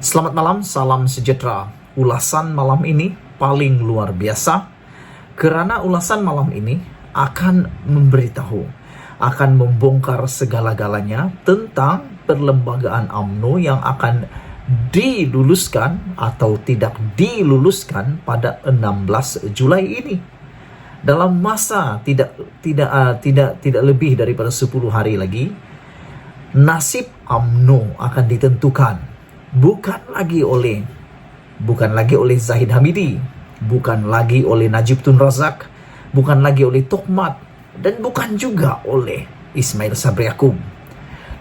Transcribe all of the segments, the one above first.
Selamat malam, salam sejahtera. Ulasan malam ini paling luar biasa karena ulasan malam ini akan memberitahu, akan membongkar segala-galanya tentang perlembagaan UMNO yang akan diluluskan atau tidak diluluskan pada 16 Julai ini. Dalam masa tidak lebih daripada 10 hari lagi, nasib UMNO akan ditentukan. Bukan lagi oleh Zahid Hamidi, bukan lagi oleh Najib Tun Razak, bukan lagi oleh Tokmat, dan bukan juga oleh Ismail Sabri Yaakob.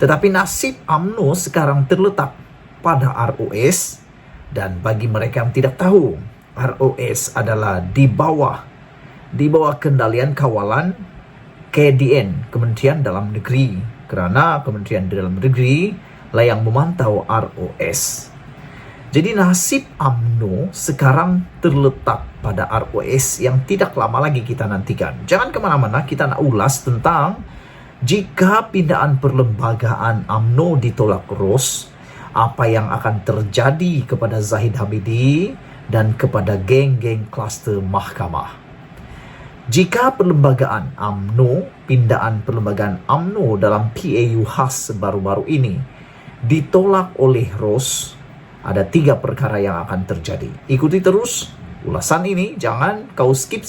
Tetapi nasib UMNO sekarang terletak pada ROS, dan bagi mereka yang tidak tahu, ROS adalah di bawah kendalian kawalan KDN, Kementerian Dalam Negeri, karena Kementerian Dalam Negeri lah yang memantau ROS. Jadi nasib UMNO sekarang terletak pada ROS yang tidak lama lagi kita nantikan. Jangan kemana-mana, kita nak ulas tentang jika pindahan perlembagaan UMNO ditolak ROS, apa yang akan terjadi kepada Zahid Hamidi dan kepada geng-geng klaster mahkamah. Jika perlembagaan UMNO, pindahan perlembagaan UMNO dalam PAU khas baru-baru ini ditolak oleh ROS, ada 3 perkara yang akan terjadi. Ikuti terus ulasan ini, jangan kau skip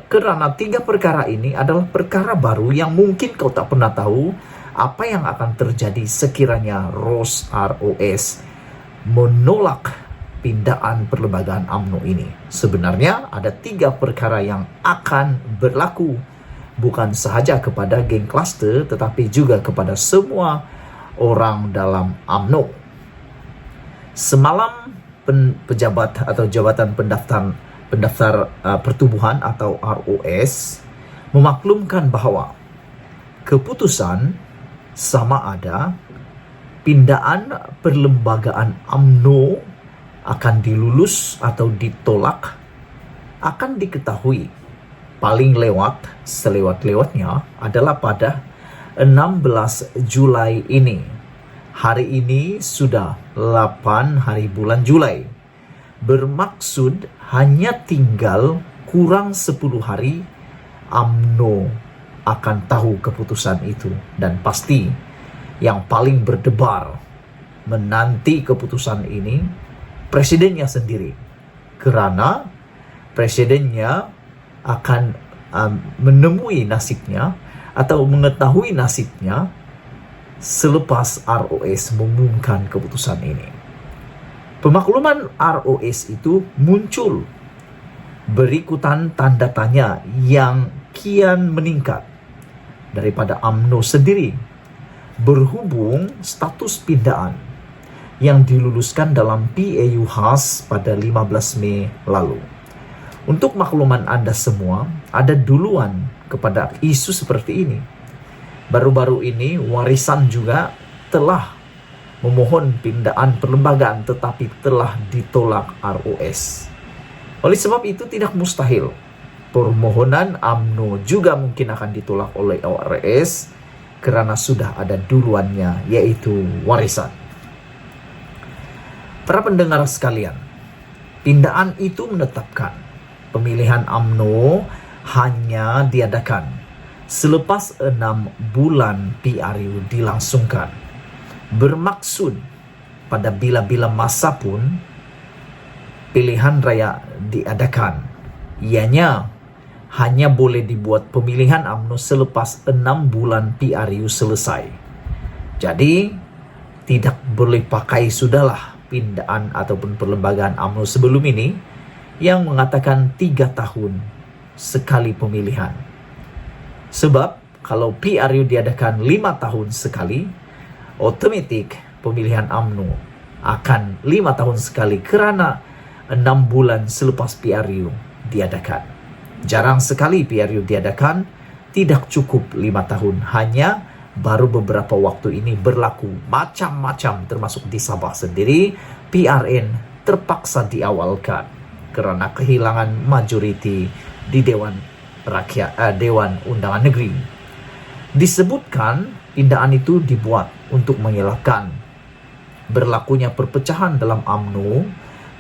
karena 3 perkara ini adalah perkara baru yang mungkin kau tak pernah tahu apa yang akan terjadi sekiranya ROS menolak pindahan perlembagaan UMNO ini. Sebenarnya ada 3 perkara yang akan berlaku, bukan sahaja kepada geng klaster tetapi juga kepada semua orang dalam UMNO. Semalam pejabat atau jabatan pendaftar pertubuhan atau ROS memaklumkan bahwa keputusan sama ada pindahan perlembagaan UMNO akan dilulus atau ditolak akan diketahui paling selewat-lewatnya adalah pada 16 Julai ini. Hari ini sudah 8 hari bulan Julai. Bermaksud hanya tinggal kurang 10 hari UMNO akan tahu keputusan itu. Dan pasti yang paling berdebar menanti keputusan ini presidennya sendiri. Karena presidennya akan menemui nasibnya atau mengetahui nasibnya selepas ROS mengumumkan keputusan ini. Pemakluman ROS itu muncul berikutan tanda tanya yang kian meningkat daripada UMNO sendiri, berhubung status pindahan yang diluluskan dalam PAU khas pada 15 Mei lalu. Untuk makluman Anda semua, ada duluan kepada isu seperti ini. Baru-baru ini Warisan juga telah memohon pindahan perlembagaan tetapi telah ditolak ROS. Oleh sebab itu tidak mustahil permohonan UMNO juga mungkin akan ditolak oleh ROS karena sudah ada duluannya, yaitu Warisan. Para pendengar sekalian, pindahan itu menetapkan pemilihan UMNO hanya diadakan selepas 6 bulan PRU dilangsungkan. Bermaksud pada bila-bila masa pun pilihan raya diadakan, ianya hanya boleh dibuat pemilihan UMNO selepas 6 bulan PRU selesai. Jadi tidak boleh pakai sudahlah pindahan ataupun perlembagaan UMNO sebelum ini yang mengatakan 3 tahun sekali pemilihan. Sebab kalau PRU diadakan 5 tahun sekali, otomatis pemilihan UMNO akan 5 tahun sekali kerana 6 bulan selepas PRU diadakan. Jarang sekali PRU diadakan, tidak cukup 5 tahun, hanya baru beberapa waktu ini berlaku macam-macam, termasuk di Sabah sendiri, PRN terpaksa diawalkan karena kehilangan majoriti di Dewan Undangan Negeri. Disebutkan pindahan itu dibuat untuk mengelakkan berlakunya perpecahan dalam UMNO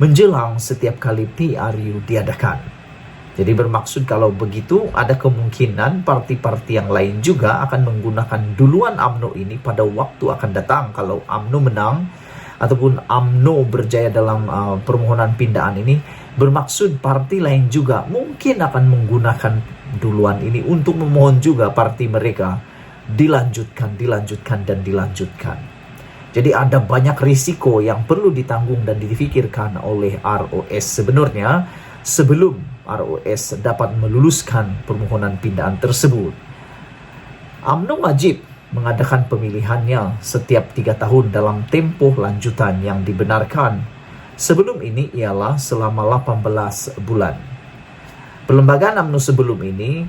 menjelang setiap kali PRU diadakan. Jadi bermaksud kalau begitu ada kemungkinan parti-parti yang lain juga akan menggunakan duluan UMNO ini pada waktu akan datang. Kalau UMNO menang ataupun UMNO berjaya dalam permohonan pindahan ini, bermaksud parti lain juga mungkin akan menggunakan duluan ini untuk memohon juga parti mereka dilanjutkan. Jadi ada banyak risiko yang perlu ditanggung dan difikirkan oleh ROS sebenarnya sebelum ROS dapat meluluskan permohonan pindahan tersebut. UMNO wajib mengadakan pemilihannya setiap 3 tahun dalam tempoh lanjutan yang dibenarkan. Sebelum ini ialah selama 18 bulan. Perlembagaan UMNO sebelum ini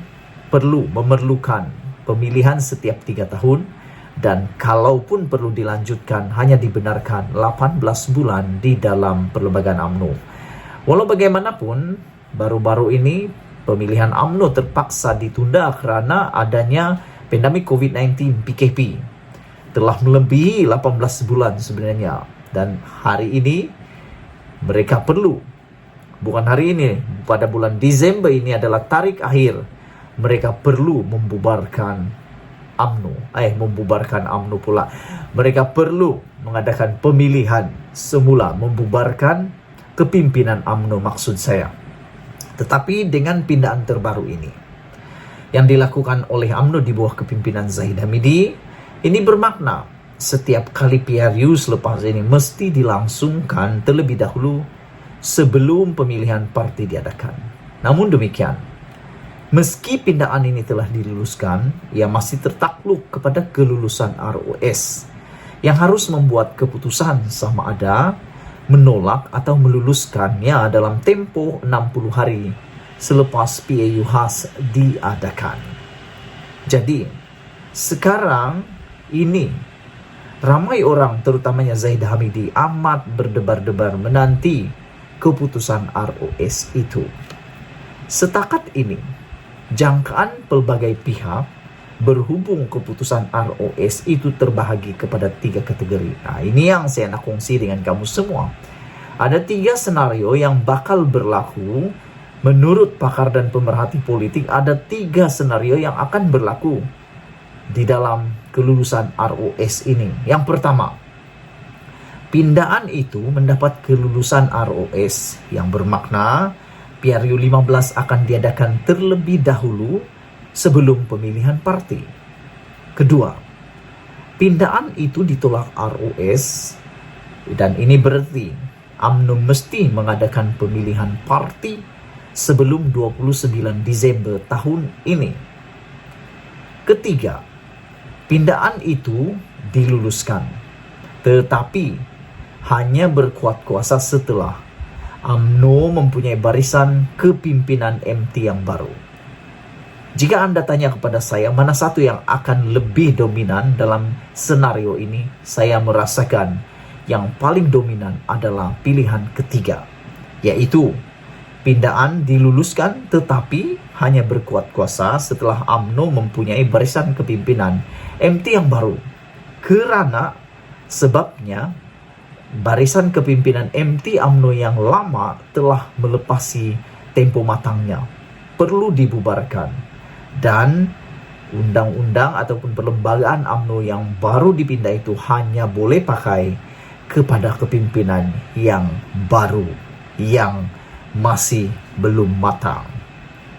memerlukan pemilihan setiap 3 tahun, dan kalaupun perlu dilanjutkan hanya dibenarkan 18 bulan di dalam perlembagaan UMNO. Walau bagaimanapun, baru-baru ini pemilihan UMNO terpaksa ditunda karena adanya pandemik COVID-19 PKP. Telah melebihi 18 bulan sebenarnya, dan hari ini mereka perlu, bukan hari ini, pada bulan Desember ini adalah tarikh akhir, mereka perlu membubarkan UMNO pula. Mereka perlu mengadakan pemilihan semula, membubarkan kepimpinan UMNO maksud saya. Tetapi dengan pindahan terbaru ini yang dilakukan oleh UMNO di bawah kepimpinan Zahid Hamidi, ini bermakna setiap kali PRU selepas ini mesti dilangsungkan terlebih dahulu sebelum pemilihan parti diadakan. Namun demikian, meski pindahan ini telah diluluskan, ia masih tertakluk kepada kelulusan ROS yang harus membuat keputusan sama ada menolak atau meluluskannya dalam tempo 60 hari selepas PAU khas diadakan. Jadi, sekarang ini ramai orang, terutamanya Zahid Hamidi, amat berdebar-debar menanti keputusan ROS itu. Setakat ini, jangkaan pelbagai pihak berhubung keputusan ROS itu terbahagi kepada 3 kategori. Nah, ini yang saya nak kongsi dengan kamu semua. Ada 3 senario yang bakal berlaku. Menurut pakar dan pemerhati politik, ada 3 senario yang akan berlaku di dalam kelulusan ROS ini. Yang pertama, pindahan itu mendapat kelulusan ROS yang bermakna PRU 15 akan diadakan terlebih dahulu sebelum pemilihan parti. Kedua, pindahan itu ditolak ROS, dan ini berarti UMNO mesti mengadakan pemilihan parti sebelum 29 Desember tahun ini. Ketiga, pindahan itu diluluskan, tetapi hanya berkuat kuasa setelah UMNO mempunyai barisan kepimpinan MT yang baru. Jika Anda tanya kepada saya mana satu yang akan lebih dominan dalam senario ini, saya merasakan yang paling dominan adalah pilihan ketiga, yaitu pindahan diluluskan tetapi hanya berkuat kuasa setelah UMNO mempunyai barisan kepimpinan MT yang baru. Kerana sebabnya barisan kepimpinan MT UMNO yang lama telah melepasi tempo matangnya, perlu dibubarkan, dan undang-undang ataupun perlembagaan UMNO yang baru dipindah itu hanya boleh pakai kepada kepimpinan yang baru, yang masih belum matang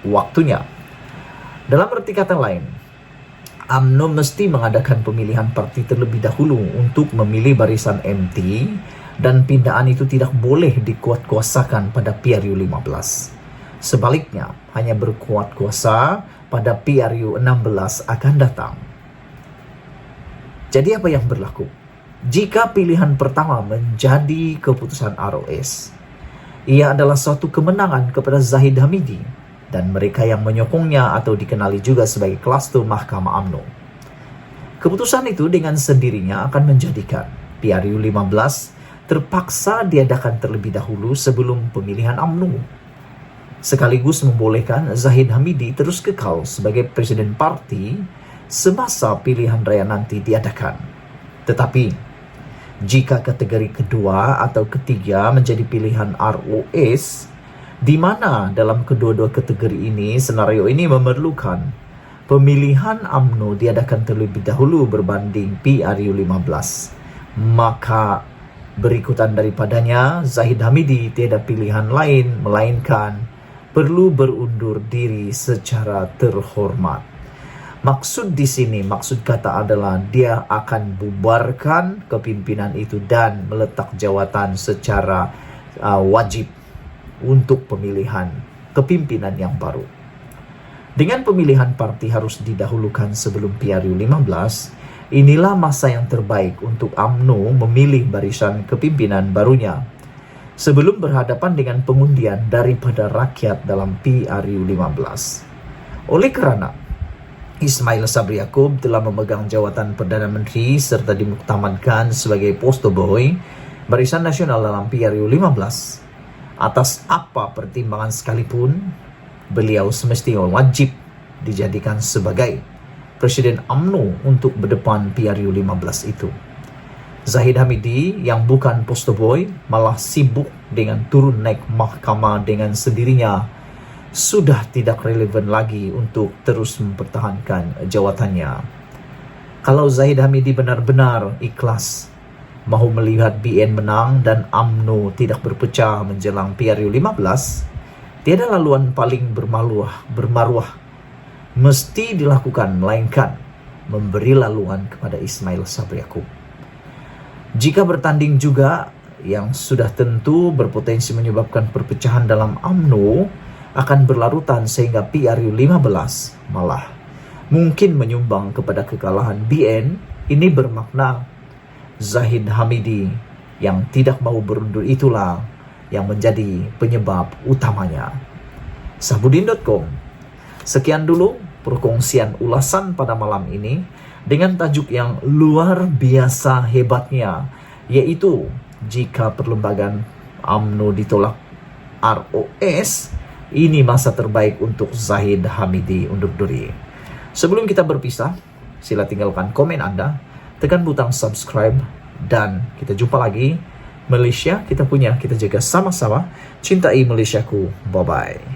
waktunya. Dalam arti kata lain, UMNO mesti mengadakan pemilihan parti terlebih dahulu untuk memilih barisan MT, dan pindahan itu tidak boleh dikuatkuasakan pada PRU 15. Sebaliknya, hanya berkuat kuasa pada PRU 16 akan datang. Jadi apa yang berlaku? Jika pilihan pertama menjadi keputusan ROS, ia adalah suatu kemenangan kepada Zahid Hamidi dan mereka yang menyokongnya atau dikenali juga sebagai klaster Mahkamah UMNO. Keputusan itu dengan sendirinya akan menjadikan PRU 15 terpaksa diadakan terlebih dahulu sebelum pemilihan UMNO, sekaligus membolehkan Zahid Hamidi terus kekal sebagai presiden parti semasa pilihan raya nanti diadakan. Tetapi Jika kategori kedua atau ketiga menjadi pilihan ROS, di mana dalam kedua-dua kategori ini, senario ini memerlukan pemilihan UMNO diadakan terlebih dahulu berbanding PRU15. Maka berikutan daripadanya, Zahid Hamidi tiada pilihan lain melainkan perlu berundur diri secara terhormat. Maksud di sini, maksud kata adalah dia akan bubarkan kepimpinan itu dan meletak jawatan secara wajib untuk pemilihan kepimpinan yang baru. Dengan pemilihan parti harus didahulukan sebelum PRU15, inilah masa yang terbaik untuk UMNO memilih barisan kepimpinan barunya sebelum berhadapan dengan pengundian daripada rakyat dalam PRU15. Oleh kerana Ismail Sabri Yaakob telah memegang jawatan Perdana Menteri serta dimuktamadkan sebagai poster boy Barisan Nasional dalam PRU15. Atas apa pertimbangan sekalipun, beliau semestinya wajib dijadikan sebagai Presiden UMNO untuk berdepan PRU15 itu. Zahid Hamidi yang bukan poster boy malah sibuk dengan turun naik mahkamah dengan sendirinya, sudah tidak relevan lagi untuk terus mempertahankan jawatannya. Kalau Zahid Hamidi benar-benar ikhlas mahu melihat BN menang dan UMNO tidak berpecah menjelang PRU15, tiada laluan paling bermaruah mesti dilakukan melainkan memberi laluan kepada Ismail Sabri Yaakob. Jika bertanding juga yang sudah tentu berpotensi menyebabkan perpecahan dalam UMNO akan berlarutan sehingga PRU15 malah mungkin menyumbang kepada kekalahan BN, ini bermakna Zahid Hamidi yang tidak mau berundur itulah yang menjadi penyebab utamanya. Sahbudin.com. Sekian dulu perkongsian ulasan pada malam ini dengan tajuk yang luar biasa hebatnya, yaitu jika perlembagaan UMNO ditolak ROS, ini masa terbaik untuk Zahid Hamidi undur diri. Sebelum kita berpisah, sila tinggalkan komen Anda, tekan butang subscribe, dan kita jumpa lagi. Malaysia kita punya, kita jaga sama-sama. Cintai Malaysiaku. Bye-bye.